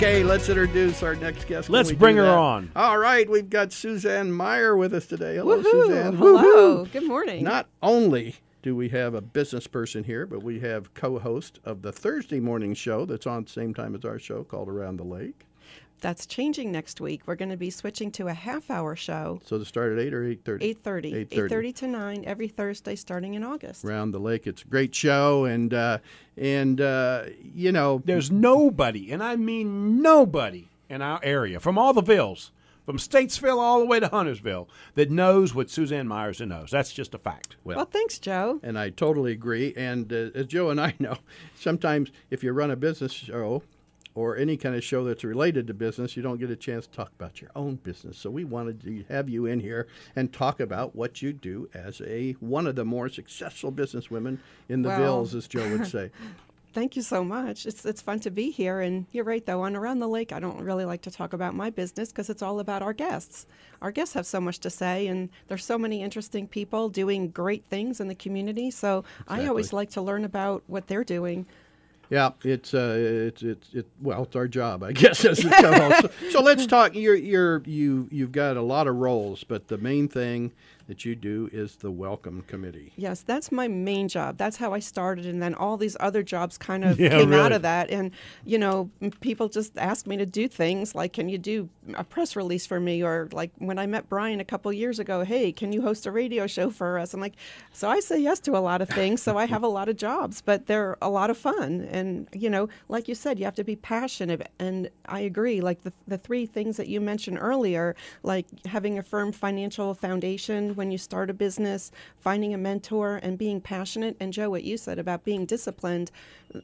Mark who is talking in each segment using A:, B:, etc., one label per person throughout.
A: Okay, let's introduce our next guest.
B: Let's bring her on.
A: All right, we've got Suzanne Meyer with us today. Hello,
C: Woohoo.
A: Suzanne.
C: Hello.
A: Woohoo.
C: Good morning.
A: Not only do we have a business person here, but we have co-host of the Thursday morning show that's on the same time as our show called Around the Lake.
C: That's changing next week. We're going to be switching to a half-hour show.
A: So to start at 8 or 8:30?
C: 8:30. 8:30 to 9 every Thursday starting in August.
A: Around the Lake. It's a great show, and you know,
B: There's nobody, and I mean nobody, in our area, from all the villes, from Statesville all the way to Huntersville, that knows what Suzanne Meyerson knows. That's just a fact.
C: Well, thanks, Joe.
A: And I totally agree. And as Joe and I know, sometimes if you run a business show or any kind of show that's related to business, you don't get a chance to talk about your own business. So we wanted to have you in here and talk about what you do as one of the more successful businesswomen in the Villes, as Joe would say.
C: Thank you so much. It's fun to be here. And you're right, though. On Around the Lake, I don't really like to talk about my business because it's all about our guests. Our guests have so much to say, and there's so many interesting people doing great things in the community. So I always like to learn about what they're doing.
A: Yeah, it's our job, I guess, as a co-host. So let's talk. You've got a lot of roles, but the main thing that you do is the Welcome Committee.
C: Yes, that's my main job. That's how I started, and then all these other jobs kind of came out of that. And, you know, people just ask me to do things like, can you do a press release for me? Or like when I met Brian a couple years ago, hey, can you host a radio show for us? I'm like, so I say yes to a lot of things. So I have a lot of jobs, but they're a lot of fun. And, you know, like you said, you have to be passionate. And I agree, like the three things that you mentioned earlier, like having a firm financial foundation when you start a business, finding a mentor, and being passionate. And Joe, what you said about being disciplined,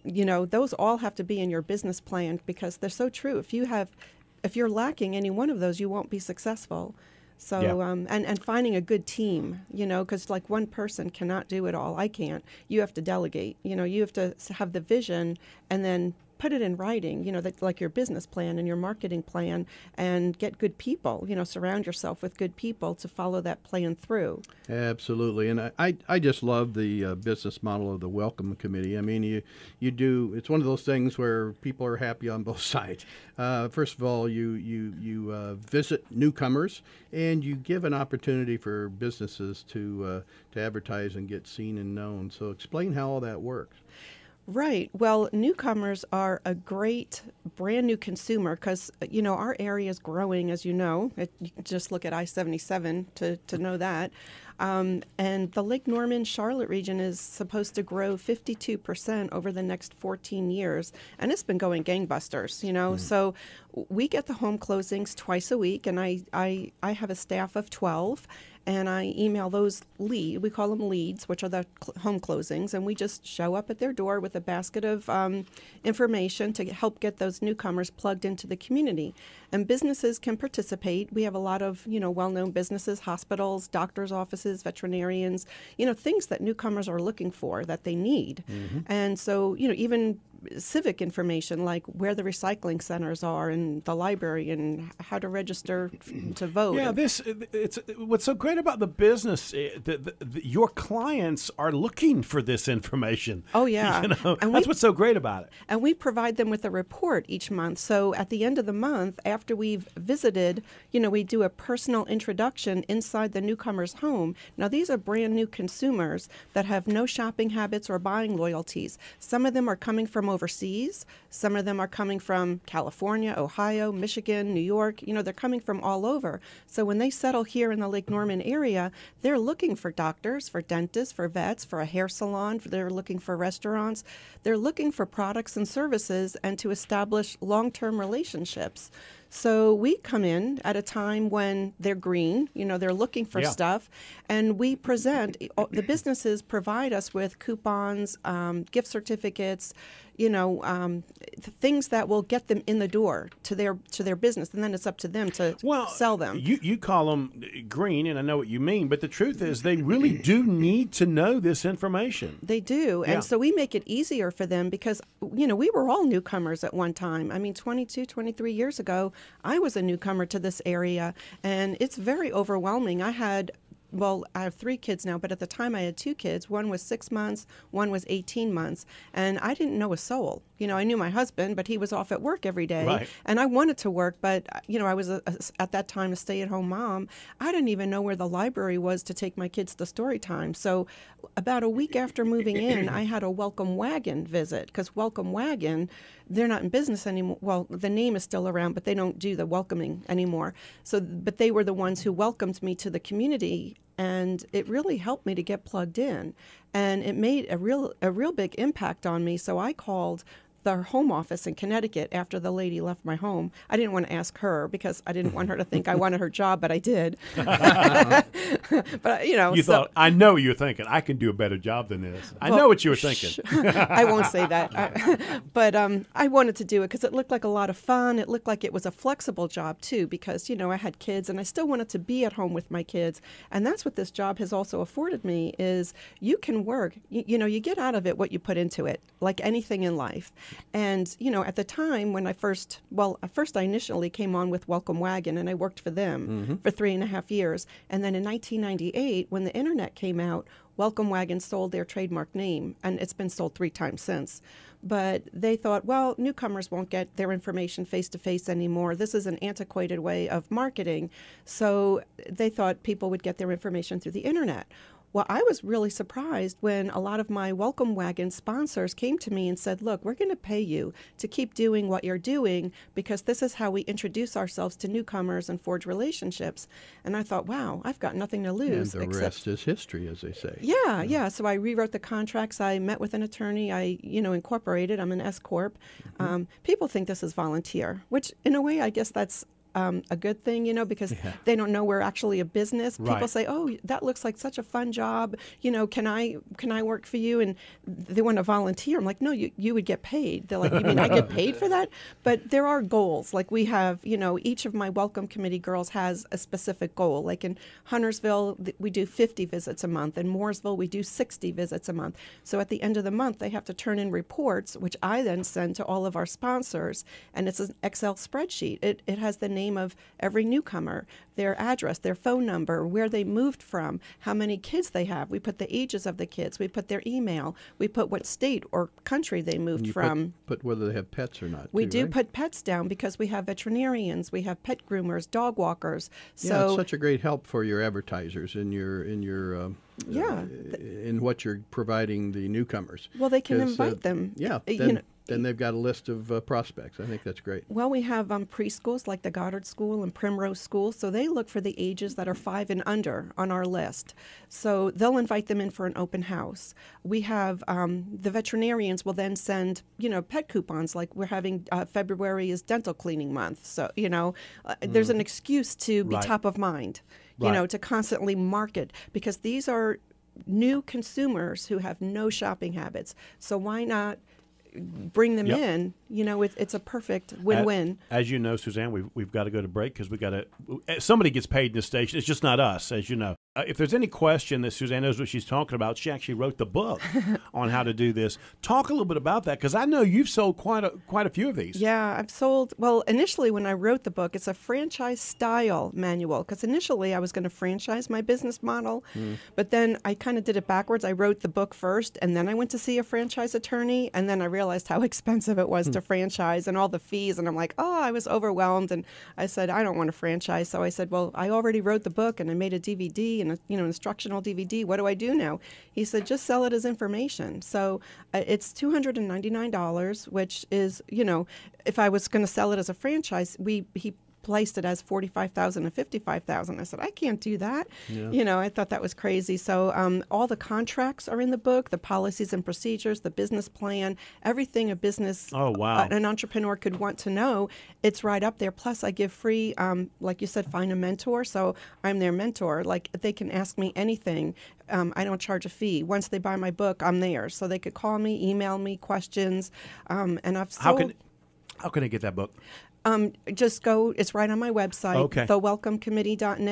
C: you know, those all have to be in your business plan because they're so true. If you're lacking any one of those, you won't be successful. So, and finding a good team, you know, because like one person cannot do it all. I can't. You have to delegate. You know, you have to have the vision and then put it in writing, you know, like your business plan and your marketing plan, and get good people, you know, surround yourself with good people to follow that plan through.
A: Absolutely. And I just love the business model of the Welcome Committee. I mean, you do, it's one of those things where people are happy on both sides. First of all, you visit newcomers and you give an opportunity for businesses to advertise and get seen and known. So explain how all that works.
C: Right. Well, newcomers are a great brand new consumer because, you know, our area is growing, as you know. You can just look at I-77 to know that. And the Lake Norman, Charlotte region is supposed to grow 52% over the next 14 years. And it's been going gangbusters, you know. So we get the home closings twice a week, and I have a staff of 12. And I email those we call them leads, which are the home closings, and we just show up at their door with a basket of information to help get those newcomers plugged into the community. And businesses can participate. We have a lot of, you know, well-known businesses, hospitals, doctors' offices, veterinarians, you know, things that newcomers are looking for that they need. Mm-hmm. And so, you know, even civic information like where the recycling centers are and the library and how to register to vote.
B: Yeah, it's what's so great about the business. Your clients are looking for this information.
C: Oh yeah,
B: you know, and that's what's so great about it.
C: And we provide them with a report each month. So at the end of the month, after we've visited, you know, we do a personal introduction inside the newcomer's home. Now these are brand new consumers that have no shopping habits or buying loyalties. Some of them are coming from overseas. Some of them are coming from California, Ohio, Michigan, New York. You know, they're coming from all over. So when they settle here in the Lake Norman area, they're looking for doctors, for dentists, for vets, for a hair salon. They're looking for restaurants. They're looking for products and services and to establish long-term relationships. So we come in at a time when they're green, you know, they're looking for stuff, and we present, the businesses provide us with coupons, gift certificates, you know, things that will get them in the door to their business, and then it's up to them to sell them.
B: You call them green, and I know what you mean, but the truth is they really do need to know this information.
C: They do, and so we make it easier for them because, you know, we were all newcomers at one time. I mean, 22, 23 years ago, I was a newcomer to this area, and it's very overwhelming. I had well, I have 3 kids now, but at the time I had 2 kids. One was 6 months, one was 18 months, and I didn't know a soul. You know, I knew my husband, but he was off at work every day,
B: Right.
C: and I wanted to work, but you know, I was at that time a stay-at-home mom. I didn't even know where the library was to take my kids to story time. So about a week after moving in, I had a Welcome Wagon visit, because Welcome Wagon, they're not in business anymore. Well, the name is still around, but they don't do the welcoming anymore. So, but they were the ones who welcomed me to the community, and it really helped me to get plugged in, and it made a real big impact on me. So I called the home office in Connecticut after the lady left my home. I didn't want to ask her because I didn't want her to think I wanted her job, but I did. But you know,
B: You thought, I know what you were thinking. I can do a better job than this. I know what you were thinking.
C: I won't say that. But I wanted to do it because it looked like a lot of fun. It looked like it was a flexible job, too, because, you know, I had kids and I still wanted to be at home with my kids. And that's what this job has also afforded me is you can work. You know, you get out of it what you put into it, like anything in life. And, you know, at the time when I I initially came on with Welcome Wagon, and I worked for them for 3.5 years. And then in 1998, when the internet came out, Welcome Wagon sold their trademark name, and it's been sold 3 times since. But they thought, well, newcomers won't get their information face-to-face anymore. This is an antiquated way of marketing. So they thought people would get their information through the internet. Well, I was really surprised when a lot of my Welcome Wagon sponsors came to me and said, look, we're going to pay you to keep doing what you're doing because this is how we introduce ourselves to newcomers and forge relationships. And I thought, wow, I've got nothing to lose.
A: And the rest is history, as they say.
C: Yeah. So I rewrote the contracts. I met with an attorney. I, incorporated. I'm an S Corp. People think this is volunteer, which in a way, I guess that's a good thing, because they don't know we're actually a business.
B: Right.
C: People say, "Oh, that looks like such a fun job. Can I work for you?" And they want to volunteer. I'm like, "No, you would get paid." They're like, "You mean I get paid for that?" But there are goals. Like we have, each of my Welcome Committee girls has a specific goal. Like in Huntersville, we do 50 visits a month. In Mooresville, we do 60 visits a month. So at the end of the month, they have to turn in reports, which I then send to all of our sponsors, and it's an Excel spreadsheet. It has the name of every newcomer, their address, their phone number, where they moved from, how many kids they have. We put the ages of the kids. We put their email. We put what state or country they moved from.
A: Put whether they have pets or not.
C: We
A: too,
C: do
A: right?
C: put pets down because we have veterinarians, we have pet groomers, dog walkers.
A: So it's such a great help for your advertisers in in what you're providing the newcomers.
C: Well, they can invite them.
A: Yeah. Then they've got a list of prospects. I think that's great.
C: Well, we have preschools like the Goddard School and Primrose School, so they look for the ages that are 5 and under on our list. So they'll invite them in for an open house. We have the veterinarians will then send, pet coupons, like we're having February is dental cleaning month. So, there's an excuse to be top of mind, to constantly market, because these are new consumers who have no shopping habits. So why not bring them in? It's a perfect win-win.
B: As you know, Suzanne, we've got to go to break because somebody gets paid in this station. It's just not us, as you know. If there's any question that Suzanne knows what she's talking about, she actually wrote the book on how to do this. Talk a little bit about that, because I know you've sold quite a few of these.
C: Yeah, I've sold, well, initially when I wrote the book, it's a franchise-style manual, because initially I was going to franchise my business model, but then I kind of did it backwards. I wrote the book first, and then I went to see a franchise attorney, and then I realized how expensive it was to franchise and all the fees, and I'm like, I was overwhelmed, and I said, I don't want to franchise. So I said, well, I already wrote the book, and I made a DVD, and instructional DVD. What do I do now? He said, just sell it as information. So it's $299, which is, if I was going to sell it as a franchise, he placed it as $45,000 and $55,000. I said, I can't do that. Yeah. I thought that was crazy. So all the contracts are in the book, the policies and procedures, the business plan, everything a business, an entrepreneur could want to know. It's right up there. Plus, I give free, like you said, find a mentor. So I'm their mentor. Like they can ask me anything. I don't charge a fee. Once they buy my book, I'm there. So they could call me, email me questions, and I've sold.
B: How can I get that book?
C: Just go, it's right on my website,
B: Okay.
C: thewelcomecommittee.net.